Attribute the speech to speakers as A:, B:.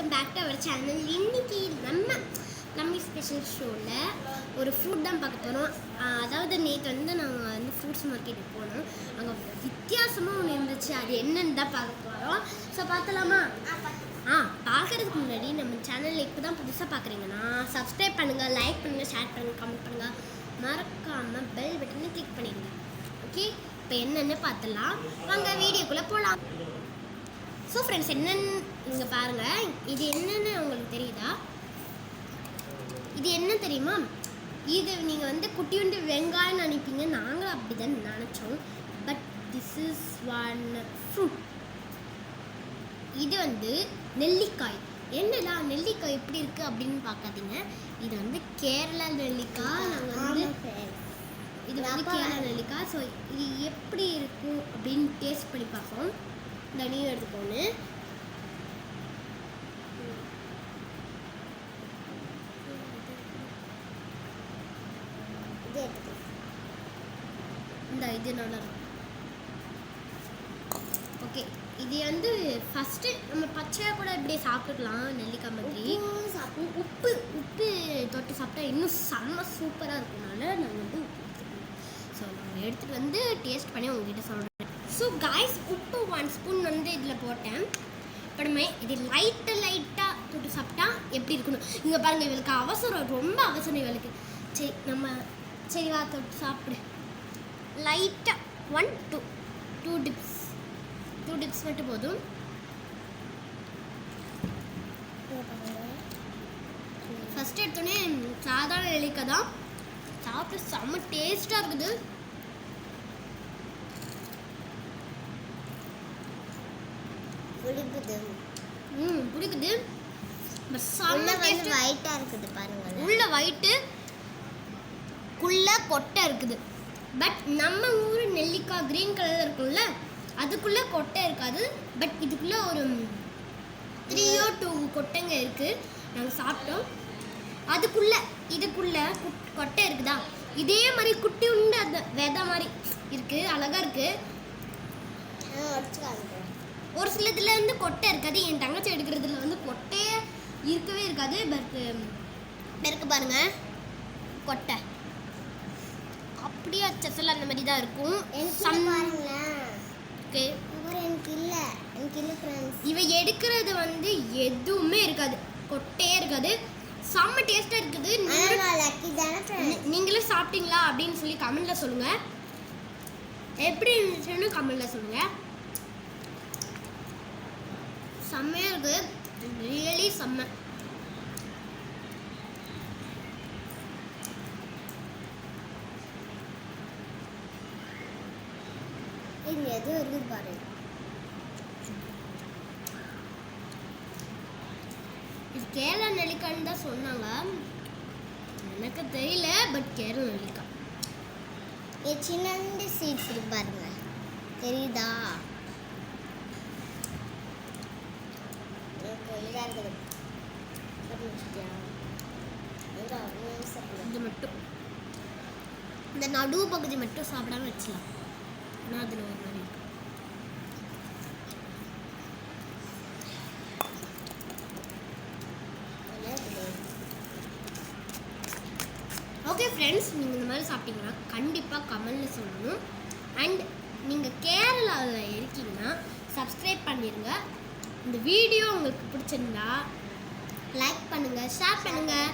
A: Welcome back to our channel. இன்னைக்கு நம்ம special ஷோவில் ஒரு ஃப்ரூட் தான் பார்க்க போகிறோம். அதாவது நேற்று நாங்கள் ஃப்ரூட்ஸ் மார்க்கெட்டுக்கு போனோம். அங்கே வித்தியாசமாக ஒன்று இருந்துச்சு. அது என்னன்னு தான் பார்க்க போகிறோம். ஸோ பார்த்தலாமா? பார்க்குறதுக்கு முன்னாடி நம்ம சேனலில் இப்போ தான் புதுசாக பார்க்குறீங்கன்னா சப்ஸ்கிரைப் பண்ணுங்கள், லைக் பண்ணுங்கள், ஷேர் பண்ணுங்கள், கமெண்ட் பண்ணுங்கள், மறக்காமல் பெல் பட்டனை கிளிக் பண்ணிடுங்க. ஓகே, இப்போ என்னென்னு பார்த்துலாம் வாங்க வீடியோக்குள்ளே போகலாம். ஸோ ஃப்ரெண்ட்ஸ், என்னென்னு நீங்கள் பாருங்கள். இது என்னென்னு உங்களுக்கு தெரியுதா? இது என்ன தெரியுமா? இது நீங்கள் குட்டியுண்டு வெங்காயம் நினைப்பீங்க. நாங்களும் அப்படி தான் நினச்சோம். But this is one fruit. இது நெல்லிக்காய். என்னடா நெல்லிக்காய் எப்படி இருக்குது அப்படின்னு பார்க்காதீங்க. இது கேரளா நெல்லிக்காய். நாங்கள் இது கேரளா நெல்லிக்காய். ஸோ இது எப்படி இருக்கும் அப்படின்னு டேஸ்ட் பண்ணி பார்ப்போம். தனியும் எடுத்துக்கோன்னு இது நல்லா இருக்கும். ஓகே, இது ஃபஸ்ட்டு நம்ம பச்சையாக கூட இப்படியே சாப்பிட்டுக்கலாம். நெல்லிக்காய் மாதிரி உப்பு தொட்டு சாப்பிட்டா இன்னும் செம்ம சூப்பராக இருக்குனால நாங்கள் உப்பு எடுத்துக்கணும். ஸோ நாங்கள் எடுத்துகிட்டு டேஸ்ட் பண்ணி உங்ககிட்ட சொல்கிறேன். ஸோ காய்ஸ், உப்பு 1 ஸ்பூன் இதில் போட்டேன். இப்போ நம்ம இது லைட்டாக தொட்டு சாப்பிட்டா எப்படி இருக்கணும்? இங்கே பாருங்கள், இவளுக்கு அவசரம், ரொம்ப அவசரம் இவளுக்கு. சரி வா, தொட்டு சாப்பிடு. லைட்டாக 2 டிப்ஸ் மட்டும் போதும். ஃபஸ்ட் எடுத்தோடனே சாதாரண நெல்லிக்காய் தான். சாப்பிட்டு செம்ம டேஸ்ட்டாக இருக்குது. பிடிக்குது.
B: ஒயிட்டாக இருக்குது பாருங்க.
A: உள்ள ஒயிட்டு, குள்ள கொட்டை இருக்குது. பட் நம்ம ஊர் நெல்லிக்காய் க்ரீன் கலரில் இருக்கும்ல, அதுக்குள்ளே கொட்டை இருக்காது. பட் இதுக்குள்ளே ஒரு 3 or 2 கொட்டைங்க இருக்குது. நாங்கள் சாப்பிட்டோம். இதுக்குள்ளே கொட்டை இருக்குதா? இதே மாதிரி குட்டி உண்டு அந்த விதை மாதிரி இருக்குது. அழகாக இருக்குது. ஒரு சிலதுல கொட்டை இருக்காது. என் தங்கச்சி எடுக்கிறதுல கொட்டையே இருக்கவே இருக்காது. பட் இருக்கு பாருங்க, கொட்டை அப்படியே செசல் அந்த மாதிரி தான் இருக்கும். ஓகே, இவ எடுக்கிறது எதுவுமே இருக்காது, கொட்டையே இருக்காது. செம்ம டேஸ்டா இருக்குது. நீங்களும் சாப்பிட்டீங்களா அப்படின்னு சொல்லி கமெண்ட்ல சொல்லுங்க. எப்படி இருந்துச்சுன்னு கமெண்ட்ல சொல்லுங்க. செம்மையா இருக்கு, ரியலி செம்ம.
B: எது இருக்குது பாரு.
A: இது கேரளா நெல்லிக்காய்ன்னு தான் சொன்னாங்க. எனக்கு தெரியல, பட் கேரளா நெல்லிக்காய்.
B: சின்ன சீட்ஸ் இருக்கு பாருங்க, தெரியுதா?
A: இது மட்டும், இந்த நடுவு பகுதி மட்டும் சாப்பிடாம வச்சலாம். ஆனால் அதில் ஒரு மாதிரி இருக்கு. ஓகே ஃப்ரெண்ட்ஸ், நீங்கள் இந்த மாதிரி சாப்பிட்டீங்கன்னா கண்டிப்பாக கமெண்டில் சொல்லணும். அண்ட் நீங்கள் கேரளாவில் இருக்கீங்கன்னா சப்ஸ்கிரைப் பண்ணிடுங்க. இந்த வீடியோ உங்களுக்கு பிடிச்சிருந்தா லைக் பண்ணுங்கள், ஷேர் பண்ணுங்கள்,